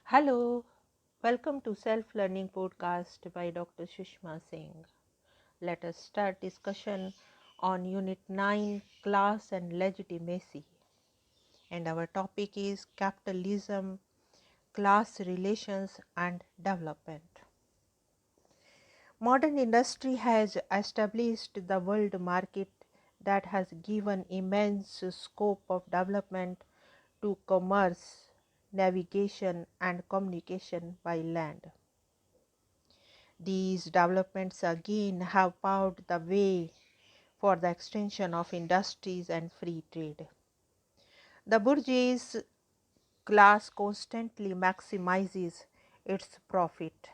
Hello, welcome to Self-Learning Podcast by Dr. Sushma Singh. Let us start discussion on Unit 9, Class and Legitimacy. And our topic is Capitalism, Class Relations and Development. Modern industry has established the world market that has given immense scope of development to commerce, navigation and communication by land. These developments again have paved the way for the extension of industries and free trade. The bourgeois class constantly maximizes its profit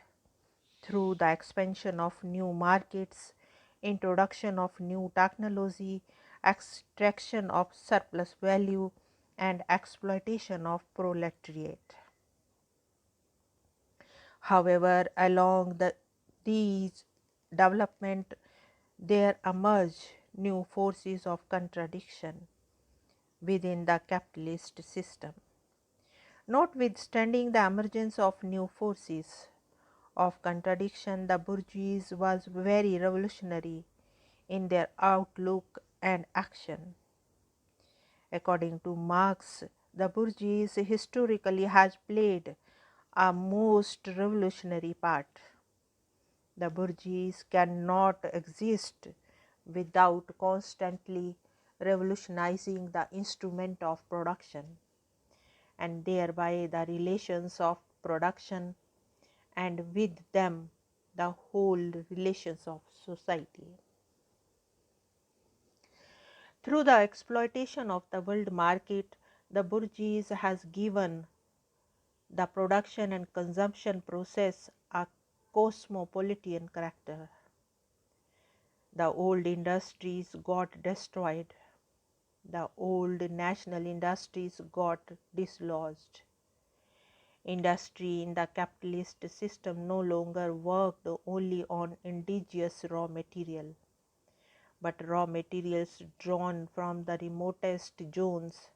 through the expansion of new markets, introduction of new technology, extraction of surplus value, and exploitation of proletariat. However, along these development, there emerge new forces of contradiction within the capitalist system. Notwithstanding the emergence of new forces of contradiction, the bourgeoisie was very revolutionary in their outlook and action. According to Marx, the bourgeoisie historically has played a most revolutionary part. The bourgeoisie cannot exist without constantly revolutionizing the instrument of production and thereby the relations of production and with them the whole relations of society. Through the exploitation of the world market, the bourgeoisie has given the production and consumption process a cosmopolitan character. The old industries got destroyed. The old national industries got dislodged. Industry in the capitalist system no longer worked only on indigenous raw material, but raw materials drawn from the remotest zones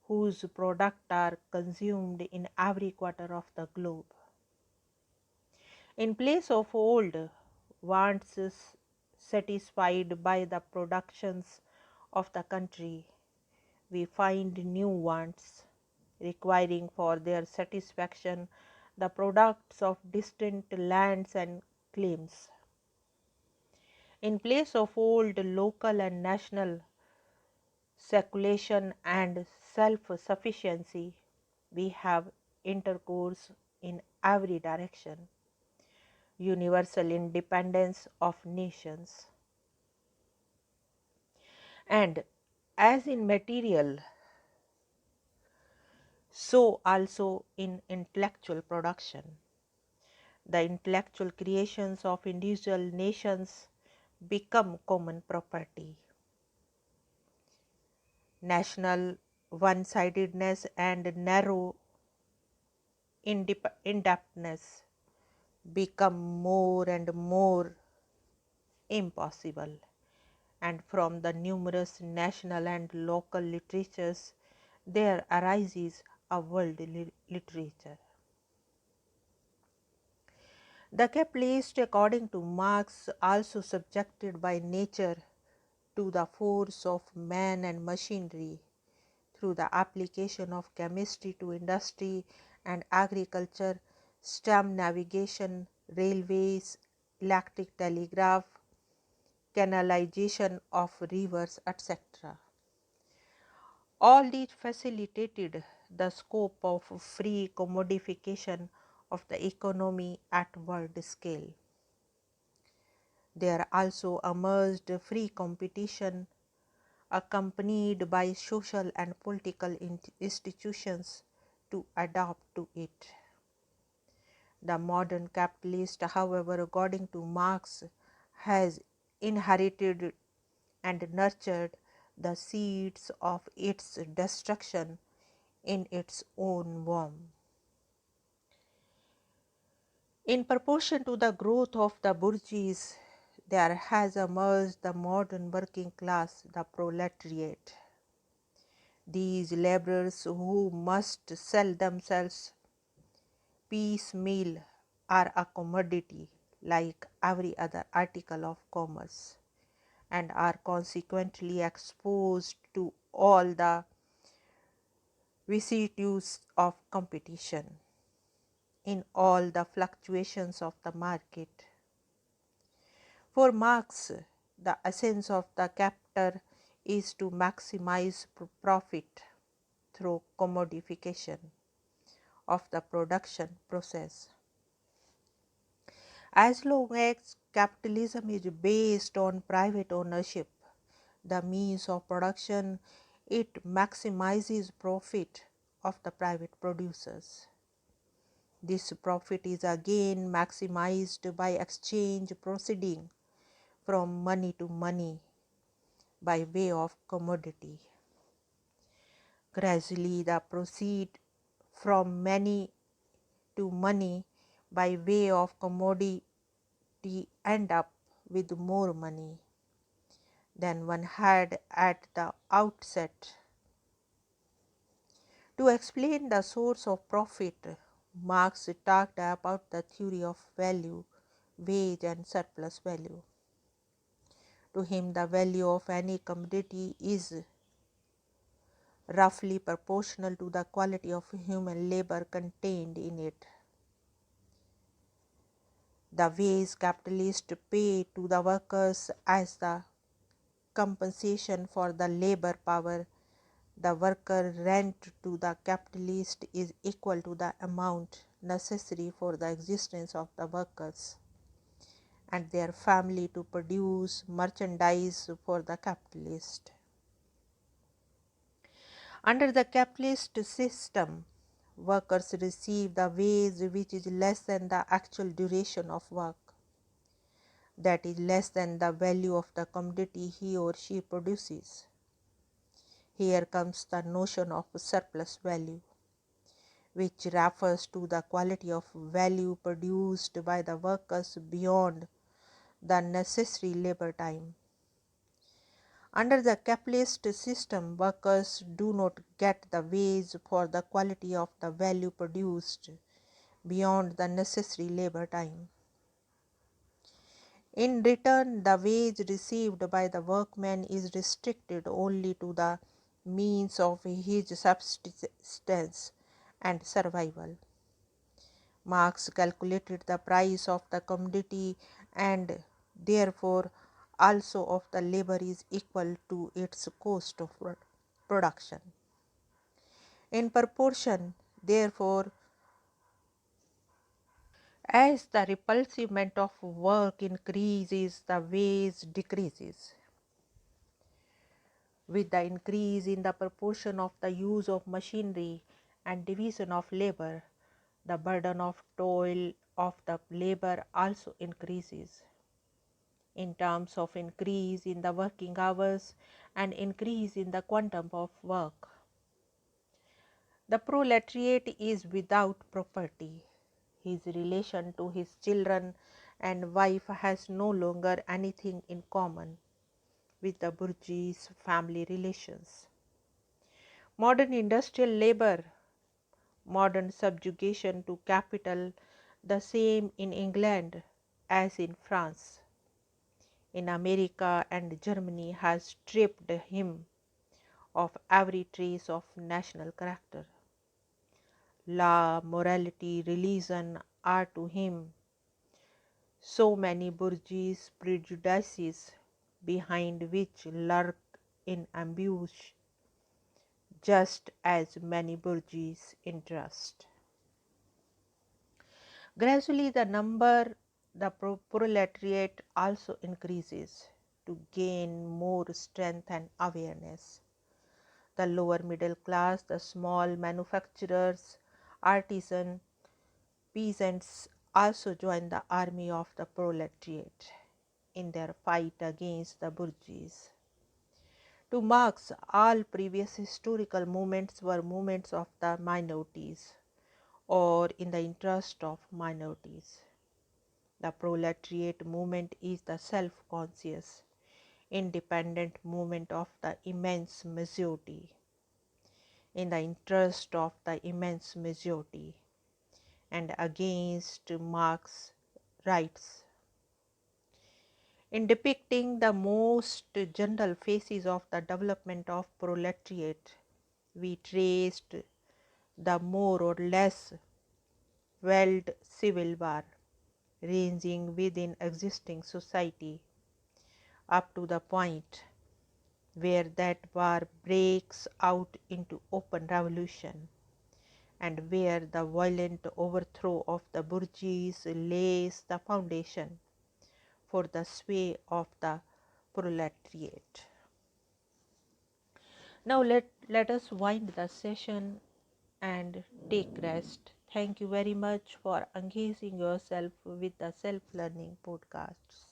whose products are consumed in every quarter of the globe. In place of old wants satisfied by the productions of the country, we find new wants requiring for their satisfaction the products of distant lands and claims. In place of old local and national circulation and self-sufficiency, we have intercourse in every direction, universal independence of nations. And as in material, so also in intellectual production. The intellectual creations of individual nations become common property. National one-sidedness and narrow indebtedness become more and more impossible, and from the numerous national and local literatures there arises a world literature. The capitalist, according to Marx, also subjected by nature to the force of man and machinery through the application of chemistry to industry and agriculture, steam navigation, railways, electric telegraph, canalization of rivers, etc. All these facilitated the scope of free commodification of the economy at world scale. There also emerged free competition accompanied by social and political institutions to adapt to it. The modern capitalist, however, according to Marx, has inherited and nurtured the seeds of its destruction in its own womb. In proportion to the growth of the bourgeoisie, there has emerged the modern working class, the proletariat. These laborers who must sell themselves piecemeal are a commodity like every other article of commerce and are consequently exposed to all the vicissitudes of competition in all the fluctuations of the market. For Marx, the essence of the captor is to maximize profit through commodification of the production process. As long as capitalism is based on private ownership, the means of production, it maximizes profit of the private producers. This profit is again maximized by exchange proceeding from money to money by way of commodity. Gradually, the proceed from money to money by way of commodity end up with more money than one had at the outset. To explain the source of profit, Marx talked about the theory of value, wage and surplus value. To him, the value of any commodity is roughly proportional to the quality of human labor contained in it. The wage capitalists pay to the workers as the compensation for the labor power the worker rent to the capitalist is equal to the amount necessary for the existence of the workers and their family to produce merchandise for the capitalist. Under the capitalist system, workers receive the wage which is less than the actual duration of work, that is less than the value of the commodity he or she produces. Here comes the notion of surplus value, which refers to the quality of value produced by the workers beyond the necessary labor time. Under the capitalist system, workers do not get the wage for the quality of the value produced beyond the necessary labor time. In return, the wage received by the workman is restricted only to the means of his subsistence and survival. Marx calculated the price of the commodity and therefore also of the labor is equal to its cost of production. In proportion, therefore, as the repulsement of work increases, the wage decreases. With the increase in the proportion of the use of machinery and division of labor, the burden of toil of the labor also increases. In terms of increase in the working hours and increase in the quantum of work. The proletariat is without property. His relation to his children and wife has no longer anything in common with the bourgeois family relations. Modern industrial labor, modern subjugation to capital, the same in England as in France, in America and Germany, has stripped him of every trace of national character. Law, morality, religion are to him so many bourgeois prejudices behind which lurk in ambush just as many bourgeois interests. Gradually, the proletariat also increases to gain more strength and awareness. The lower middle class, the small manufacturers, artisans, peasants also join the army of the proletariat in their fight against the bourgeois. To Marx, all previous historical movements were movements of the minorities or in the interest of minorities. The proletariat movement is the self-conscious, independent movement of the immense majority, in the interest of the immense majority. and against Marx's rights. In depicting the most general phases of the development of proletariat, we traced the more or less world civil war ranging within existing society up to the point where that war breaks out into open revolution and where the violent overthrow of the bourgeoisie lays the foundation for the sway of the proletariat. Now let us wind the session and take rest. Thank you very much for engaging yourself with the self-learning podcasts.